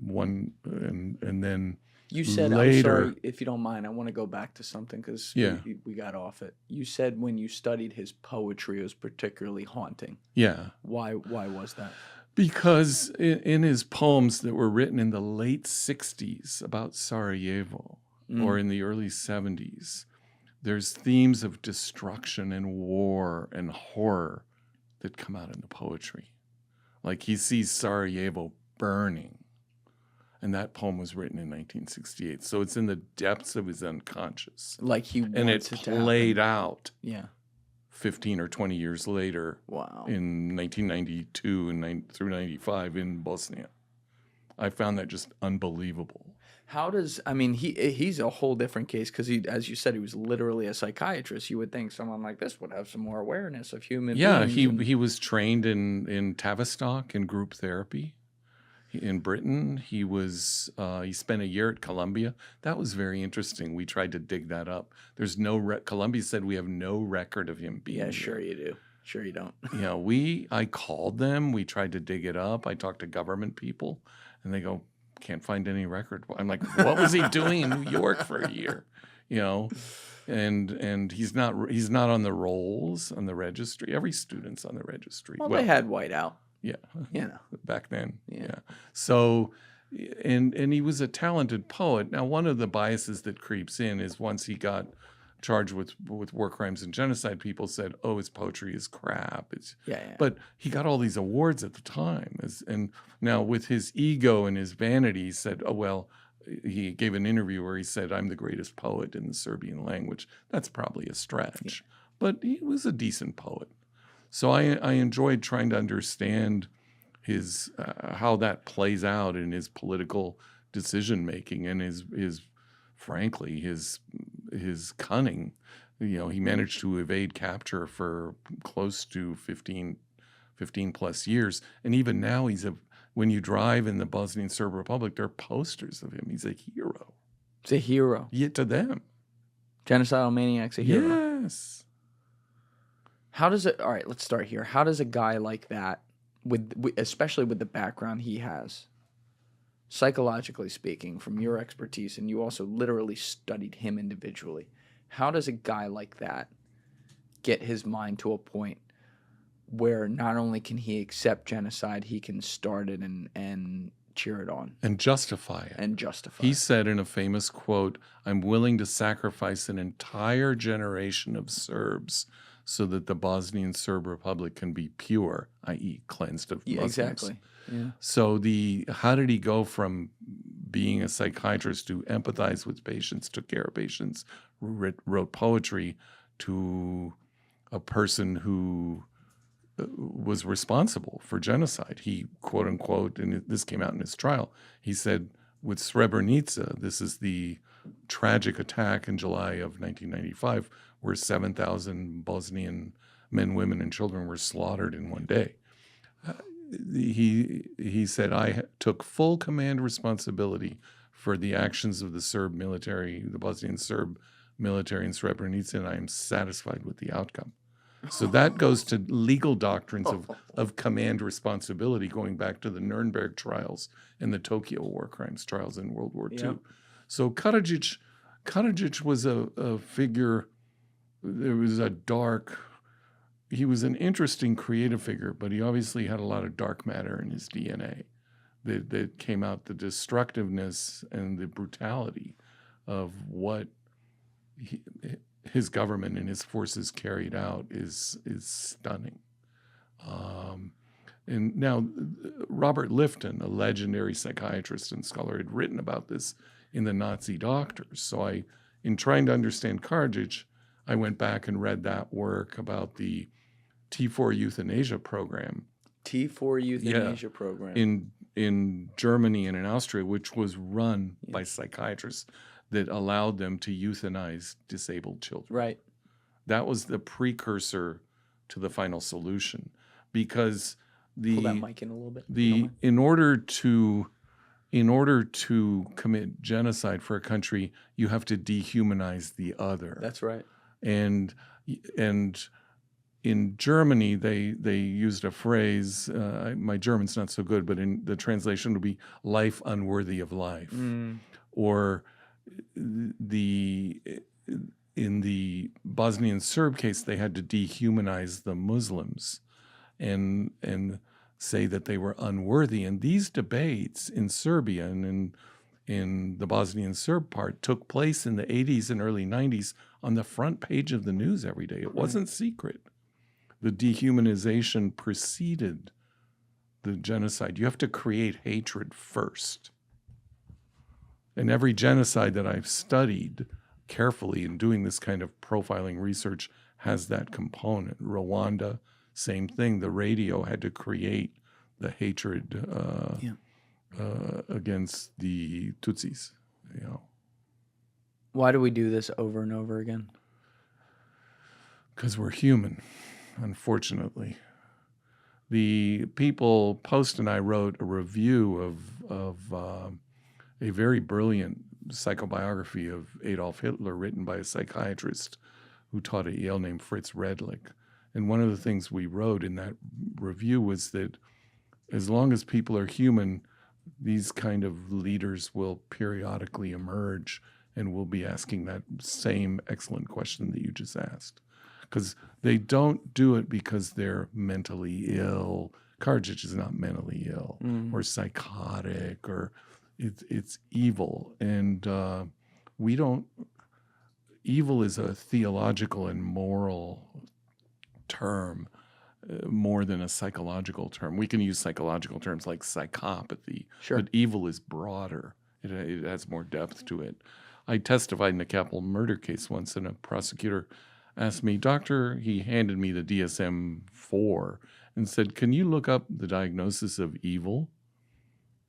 then you said, later, I'm sorry, if you don't mind, I want to go back to something because we got off it. You said when you studied his poetry, it was particularly haunting. Yeah. Why was that? Because in his poems that were written in the late 60s about Sarajevo or in the early 70s, there's themes of destruction and war and horror that come out in the poetry. Like he sees Sarajevo burning. And that poem was written in 1968. So it's in the depths of his unconscious. Like he wants and it played out 15 or 20 years later in 1992 and through 95 in Bosnia. I found that just unbelievable. How does, I mean, he's a whole different case because as you said, he was literally a psychiatrist. You would think someone like this would have some more awareness of human beings. Yeah, he was trained in Tavistock in group therapy. In Britain, he spent a year at Columbia. That was very interesting. We tried to dig that up. There's Columbia said we have no record of him being there. Sure you do. Sure you don't. I called them. We tried to dig it up. I talked to government people, and they go, "Can't find any record." I'm like, "What was he doing in New York for a year?" And he's not on the rolls on the registry. Every student's on the registry. Well, they had whiteout. Yeah. You know. Back then. Yeah. So and he was a talented poet. Now, one of the biases that creeps in is once he got charged with war crimes and genocide, people said, "Oh, his poetry is crap." But he got all these awards at the time, and now with his ego and his vanity, he said, "Oh well." He gave an interview where he said, "I'm the greatest poet in the Serbian language." That's probably a stretch, but he was a decent poet. So I enjoyed trying to understand his how that plays out in his political decision making and his frankly his cunning. He managed to evade capture for close to 15 plus years, and even now when you drive in the Bosnian Serb Republic, there are posters of him. He's a hero. He's a hero. Yeah, to them. Genocidal maniac's a hero. Yes. All right, let's start here. How does a guy like that, especially with the background he has, psychologically speaking, from your expertise, and you also literally studied him individually, how does a guy like that get his mind to a point where not only can he accept genocide, he can start it and cheer it on. And justify it. He said in a famous quote, "I'm willing to sacrifice an entire generation of Serbs so that the Bosnian Serb Republic can be pure," i.e. cleansed of Muslims. Exactly. Yeah. So how did he go from being a psychiatrist who empathized with patients, took care of patients, wrote poetry, to a person who was responsible for genocide? He, quote unquote, and this came out in his trial, he said, with Srebrenica, this is the tragic attack in July of 1995 where 7,000 Bosnian men, women, and children were slaughtered in one day. He said, "I took full command responsibility for the actions of the Serb military, the Bosnian Serb military in Srebrenica, and I am satisfied with the outcome." So that goes to legal doctrines of command responsibility, going back to the Nuremberg trials and the Tokyo war crimes trials in World War II. Yeah. So Karadžić was a figure. There was he was an interesting creative figure, but he obviously had a lot of dark matter in his DNA that came out. The destructiveness and the brutality of what his government and his forces carried out is stunning. And now Robert Lifton, a legendary psychiatrist and scholar, had written about this in the Nazi Doctors. So in trying to understand Karadžić, I went back and read that work about the T4 euthanasia program. T4 euthanasia program. In Germany and in Austria, which was run by psychiatrists that allowed them to euthanize disabled children. Right. That was the precursor to the final solution, because pull that mic in a little bit. In order to commit genocide for a country, you have to dehumanize the other. That's right. And in Germany, they used a phrase. My German's not so good, but in the translation would be "life unworthy of life," or in the Bosnian Serb case, they had to dehumanize the Muslims and say that they were unworthy. And these debates in Serbia and in the Bosnian Serb part took place in the 80s and early 90s on the front page of the news every day. It wasn't secret. The dehumanization preceded the genocide. You have to create hatred first. And every genocide that I've studied carefully in doing this kind of profiling research has that component. Rwanda, same thing. The radio had to create the hatred against the Tutsis. Why do we do this over and over again? Because we're human, unfortunately. The people, Post and I wrote a review of a very brilliant psychobiography of Adolf Hitler written by a psychiatrist who taught at Yale named Fritz Redlich. And one of the things we wrote in that review was that as long as people are human, these kind of leaders will periodically emerge and we'll be asking that same excellent question that you just asked. Because they don't do it because they're mentally ill. Karadžić is not mentally ill or psychotic or it's evil, and we don't. Evil is a theological and moral term more than a psychological term. We can use psychological terms like psychopathy, Sure. but evil is broader. It has more depth to it. I testified in a capital murder case once, and a prosecutor asked me, "Doctor," he handed me the DSM-4 and said, "Can you look up the diagnosis of evil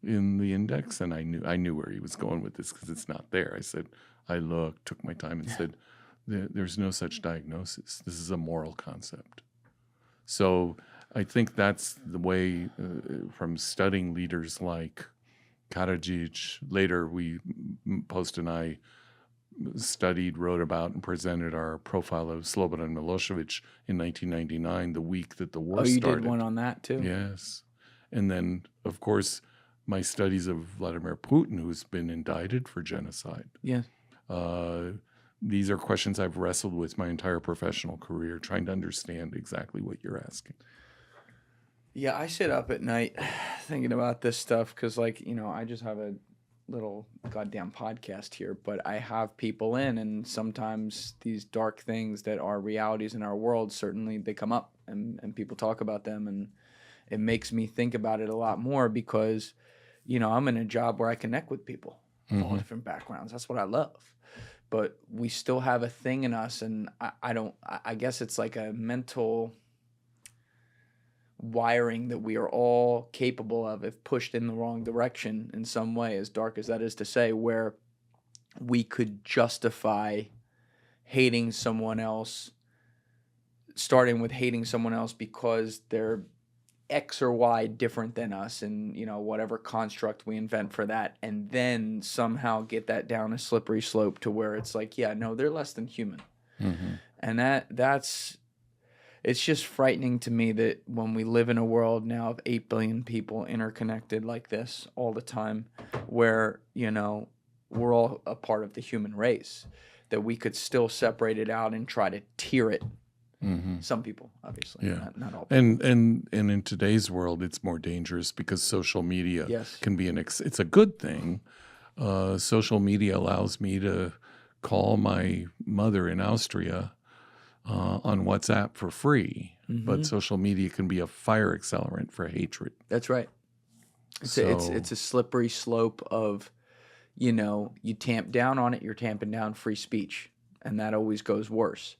in the index?" And I knew where he was going with this because it's not there. I said, I looked, took my time, and said, there's no such diagnosis. This is a moral concept. So I think that's the way, from studying leaders like Karadžić. Later, Post and I studied, wrote about, and presented our profile of Slobodan Milošević in 1999, the week that the war started. Oh, you did one on that too? Yes. And then, of course, my studies of Vladimir Putin, who's been indicted for genocide. Yes. These are questions I've wrestled with my entire professional career, trying to understand exactly what you're asking. Yeah, I sit up at night thinking about this stuff because, like, I just have a little goddamn podcast here, but I have people in, and sometimes these dark things that are realities in our world, certainly they come up and people talk about them, and it makes me think about it a lot more because, I'm in a job where I connect with people of all different backgrounds. That's what I love. But we still have a thing in us, and I guess it's like a mental wiring that we are all capable of if pushed in the wrong direction in some way, as dark as that is to say, where we could justify hating someone else, starting with hating someone else because they're X or Y different than us, and whatever construct we invent for that, and then somehow get that down a slippery slope to where it's like, yeah, no, they're less than human. And that's it's just frightening to me that when we live in a world now of 8 billion people interconnected like this all the time, where we're all a part of the human race, that we could still separate it out and try to tier it. Some people, obviously, not all people. And in today's world, it's more dangerous because social media Yes. can be it's a good thing. Social media allows me to call my mother in Austria on WhatsApp for free, but social media can be a fire accelerant for hatred. That's right. It's a slippery slope of, you tamp down on it, you're tamping down free speech, and that always goes worse.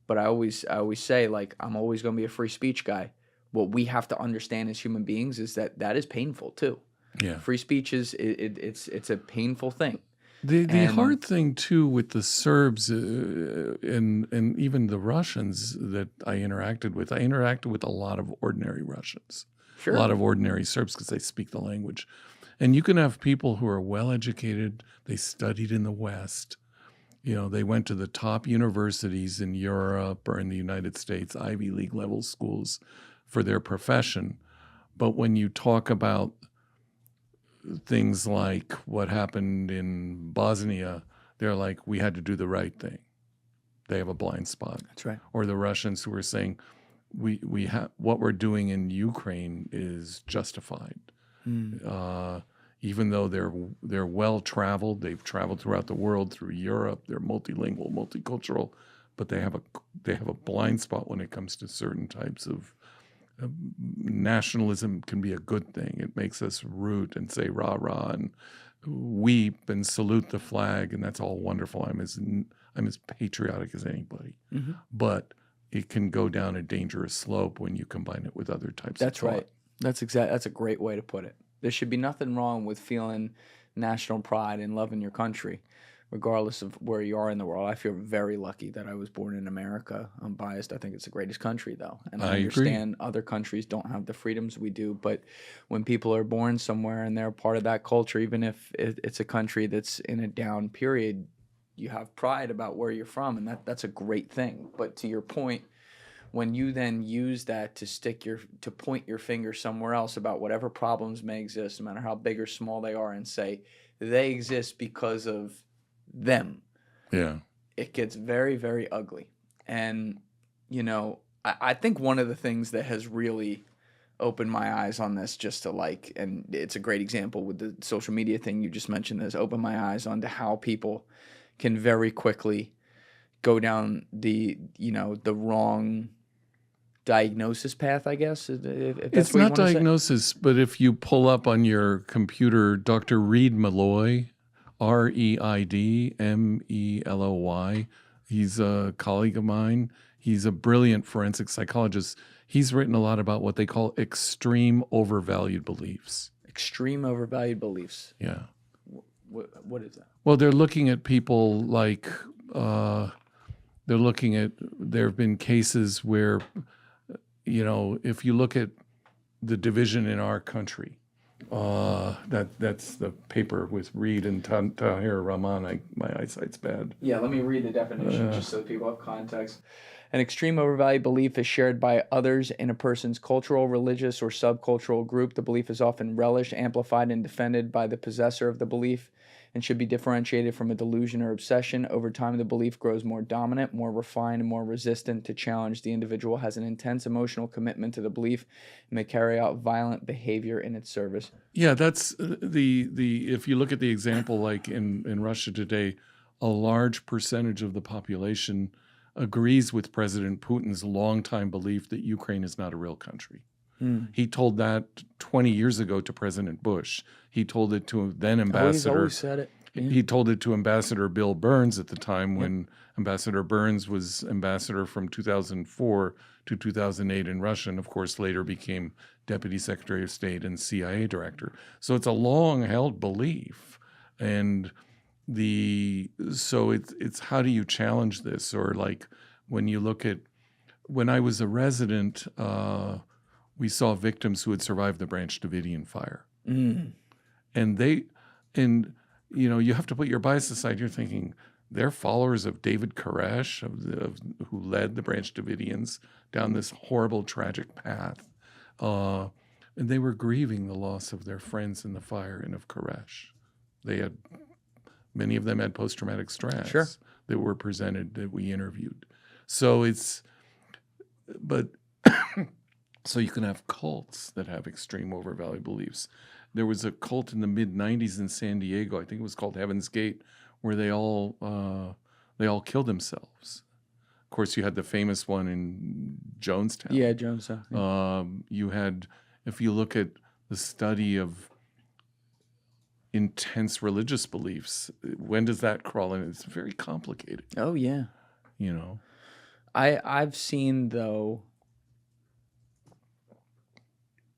But I always say, like, I'm always going to be a free speech guy. What we have to understand as human beings is that is painful too. Yeah, free speech is it's a painful thing. The hard thing too with the Serbs and even the Russians that I interacted with a lot of ordinary Russians, Sure. a lot of ordinary Serbs because they speak the language, and you can have people who are well educated, they studied in the West. They went to the top universities in Europe or in the United States, Ivy League level schools for their profession. But when you talk about things like what happened in Bosnia, they're like, we had to do the right thing. They have a blind spot. That's right. Or the Russians who are saying, we have what we're doing in Ukraine is justified. Even though they're well traveled, they've traveled throughout the world, through Europe, they're multilingual, multicultural, but they have a blind spot when it comes to certain types of nationalism. Can be a good thing. It makes us root and say rah rah and weep and salute the flag, and that's all wonderful. I'm as patriotic as anybody, but it can go down a dangerous slope when you combine it with other types. That's of thought. right. That's a great way to put it. There should be nothing wrong with feeling national pride and loving your country, regardless of where you are in the world. I feel very lucky that I was born in America. I'm biased. I think it's the greatest country, though. And I understand other countries don't have the freedoms we do. But when people are born somewhere and they're part of that culture, even if it's a country that's in a down period, you have pride about where you're from, and that's a great thing. But to your point, when you then use that to point your finger somewhere else about whatever problems may exist, no matter how big or small they are, and say they exist because of them, it gets very, very ugly. And I think one of the things that has really opened my eyes on this just to like, and it's a great example with the social media thing you just mentioned, this opened my eyes onto how people can very quickly go down the wrong diagnosis path, I guess, if that's It's what you not want to say. diagnosis, but if you pull up on your computer Dr. Reid Malloy, Reid Meloy, he's a colleague of mine. He's a brilliant forensic psychologist. He's written a lot about what they call extreme overvalued beliefs. Extreme overvalued beliefs. Yeah. What is that? Well, they're looking at people like, there have been cases where, if you look at the division in our country, that's the paper with Reid and Tahir Rahman. My eyesight's bad. Yeah, let me read the definition just so people have context. An extreme overvalued belief is shared by others in a person's cultural, religious, or subcultural group. The belief is often relished, amplified, and defended by the possessor of the belief and should be differentiated from a delusion or obsession. Over time, the belief grows more dominant, more refined, and more resistant to challenge. The individual has an intense emotional commitment to the belief and may carry out violent behavior in its service. Yeah, that's if you look at the example like in Russia today, a large percentage of the population agrees with President Putin's longtime belief that Ukraine is not a real country. He told that 20 years ago to President Bush. He told it to then ambassador. He's always said it. Yeah. He told it to Ambassador Bill Burns at the time when Ambassador Burns was ambassador from 2004 to 2008 in Russia, and of course later became Deputy Secretary of State and CIA Director. So it's a long-held belief, and it's how do you challenge this? Or like when you look at when I was a resident. We saw victims who had survived the Branch Davidian fire. And you have to put your bias aside. You're thinking they're followers of David Koresh, who led the Branch Davidians down this horrible, tragic path. And they were grieving the loss of their friends in the fire and of Koresh. Many of them had post-traumatic stress that were presented that we interviewed. So So you can have cults that have extreme overvalued beliefs. There was a cult in the mid-'90s in San Diego, I think it was called Heaven's Gate, where they all killed themselves. Of course, you had the famous one in Jonestown. Yeah, Jonestown. You had, if you look at the study of intense religious beliefs, when does that crawl in? It's very complicated. Oh, yeah. I've seen, though,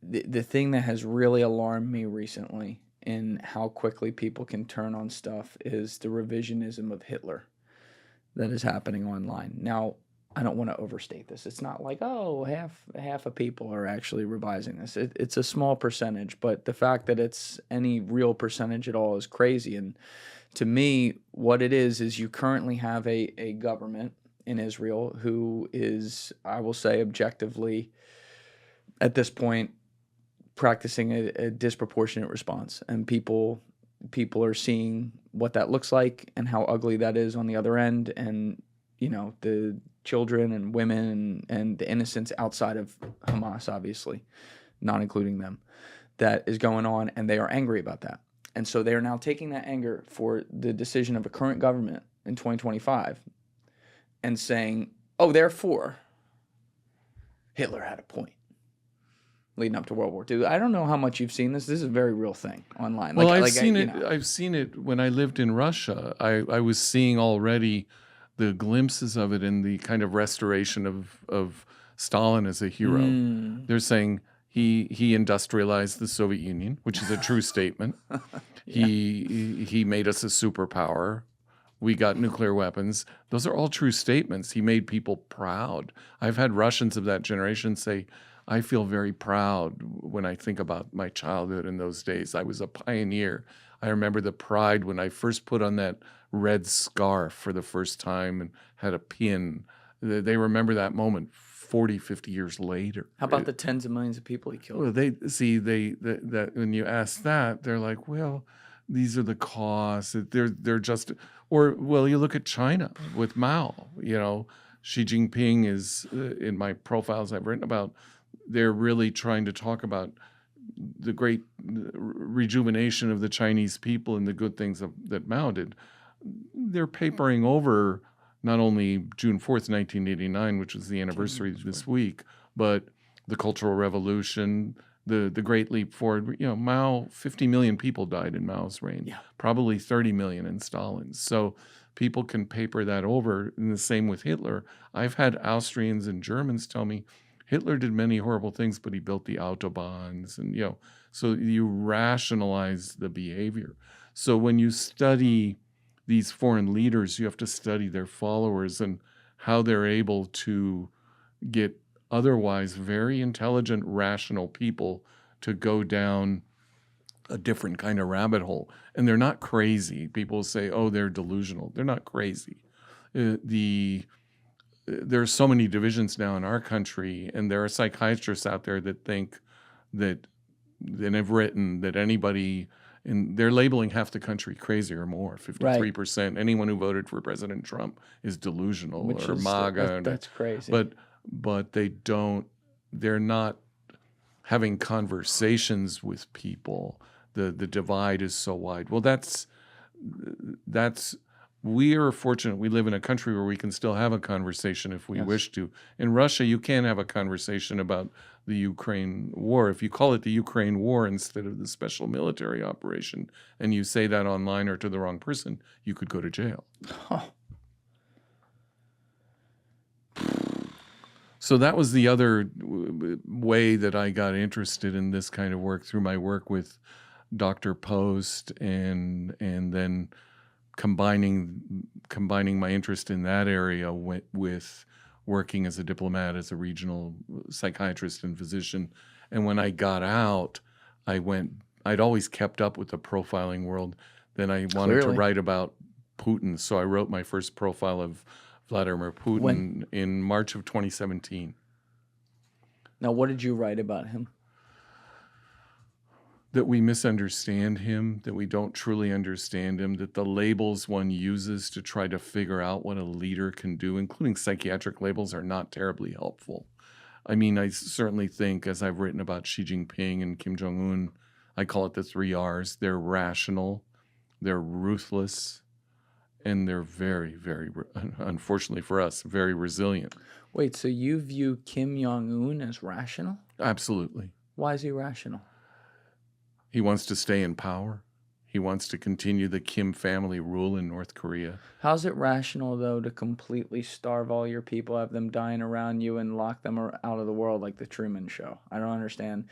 the thing that has really alarmed me recently in how quickly people can turn on stuff is the revisionism of Hitler that is happening online. Now, I don't want to overstate this. It's not like, half of people are actually revising this. It's a small percentage, but the fact that it's any real percentage at all is crazy. And to me, what it is you currently have a government in Israel who is, I will say objectively, at this point, practicing a disproportionate response, and people are seeing what that looks like and how ugly that is on the other end, and the children and women and the innocents outside of Hamas, obviously not including them, that is going on, and they are angry about that. And so they are now taking that anger for the decision of a current government in 2025 and saying, therefore Hitler had a point leading up to World War II. I don't know how much you've seen this. This is a very real thing online. Well, I've seen it. I've seen it when I lived in Russia. I was seeing already the glimpses of it in the kind of restoration of Stalin as a hero. They're saying he industrialized the Soviet Union, which is a true statement. He made us a superpower. We got nuclear weapons. Those are all true statements. He made people proud. I've had Russians of that generation say, I feel very proud when I think about my childhood in those days. I was a pioneer. I remember the pride when I first put on that red scarf for the first time and had a pin. They remember that moment 40, 50 years later. How about the tens of millions of people he killed? Well, that when you ask that, they're like, well, these are the costs. They're just, or well, you look at China with Mao. Xi Jinping is in my profiles I've written about they're really trying to talk about the great rejuvenation of the Chinese people and the good things that Mao did. They're papering over not only June 4th, 1989, which was the anniversary this week, but the Cultural Revolution, the Great Leap Forward. You know, Mao, 50 million people died in Mao's reign, Yeah. probably 30 million in Stalin's. So people can paper that over, and the same with Hitler. I've had Austrians and Germans tell me Hitler did many horrible things, but he built the autobahns, and you know, so you rationalize the behavior. So when you study these foreign leaders, you have to study their followers and how they're able to get otherwise very intelligent, rational people to go down a different kind of rabbit hole. And they're not crazy. People say, oh, they're delusional. They're not crazy. There are so many divisions now in our country, and there are psychiatrists out there that think that have written that anybody, and they're labeling half the country crazy or more, 53%. Anyone who voted for President Trump is delusional, Which or is MAGA. that's crazy. But they're not having conversations with people. The divide is so wide. Well, we are fortunate. We live in a country where we can still have a conversation if we wish to. In Russia, you can't have a conversation about the Ukraine war. If you call it the Ukraine war instead of the special military operation, and you say that online or to the wrong person, you could go to jail. So that was the other way that I got interested in this kind of work, through my work with Dr. Post, and then combining my interest in that area with working as a diplomat, as a regional psychiatrist and physician. And when I got out, I'd always kept up with the profiling world. Then I wanted to write about Putin. So I wrote my first profile of Vladimir Putin in March of 2017. Now, what did you write about him? That we misunderstand him, that we don't truly understand him, that the labels one uses to try to figure out what a leader can do, including psychiatric labels, are not terribly helpful. I mean, I certainly think, as I've written about Xi Jinping and Kim Jong-un, I call it the 3 R's. They're rational, they're ruthless, and they're very, very, unfortunately for us, very resilient. Wait, so you view Kim Jong-un as rational? Absolutely. Why is he rational? He wants to stay in power. He wants to continue the Kim family rule in North Korea. How's it rational, though, to completely starve all your people, have them dying around you, and lock them out of the world like the Truman Show? I don't understand.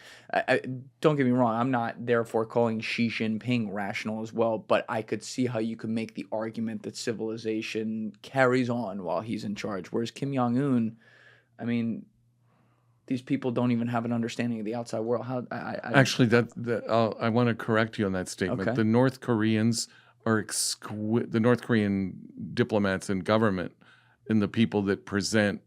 Don't get me wrong. I'm not therefore calling Xi Jinping rational as well, but I could see how you could make the argument that civilization carries on while he's in charge. Whereas Kim Jong-un, I mean, these people don't even have an understanding of the outside world. Actually, I want to correct you on that statement. Okay. The North Koreans are the North Korean diplomats and government, and the people that present,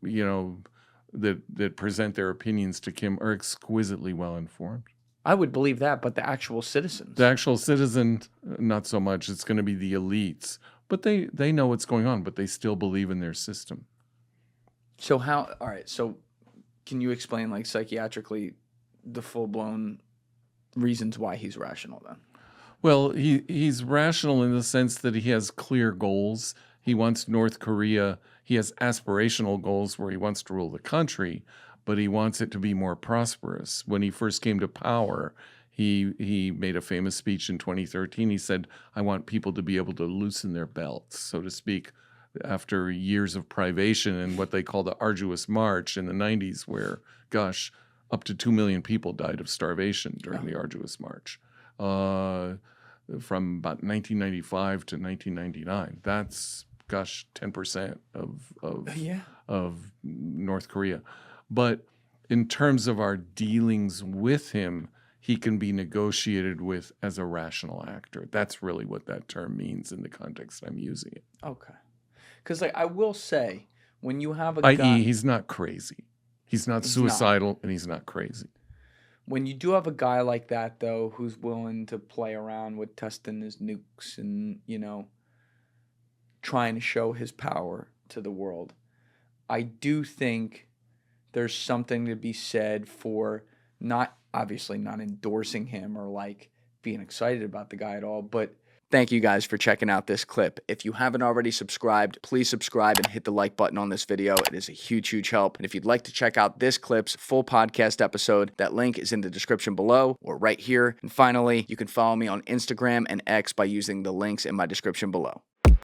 that present their opinions to Kim, are exquisitely well informed. I would believe that, but the actual citizens, not so much. It's going to be the elites, but they know what's going on, but they still believe in their system. So all right, so can you explain, like, psychiatrically, the full-blown reasons why he's rational then? Well, he's rational in the sense that he has clear goals. He wants North Korea. He has aspirational goals where he wants to rule the country, but he wants it to be more prosperous. When he first came to power, he made a famous speech in 2013. He said, I want people to be able to loosen their belts, so to speak, after years of privation and what they call the arduous march in the 90s, where, gosh, up to 2 million people died of starvation during the arduous march from about 1995 to 1999. That's, gosh, 10% of North Korea. But in terms of our dealings with him, he can be negotiated with as a rational actor. That's really what that term means in the context I'm using it. Okay. Because, like, I will say, when you have a guy... i.e., he's not crazy. He's not suicidal, and he's not crazy. When you do have a guy like that, though, who's willing to play around with testing his nukes and, trying to show his power to the world, I do think there's something to be said for not obviously not endorsing him or like being excited about the guy at all, but thank you guys for checking out this clip. If you haven't already subscribed, please subscribe and hit the like button on this video. It is a huge, huge help. And if you'd like to check out this clip's full podcast episode, that link is in the description below or right here. And finally, you can follow me on Instagram and X by using the links in my description below.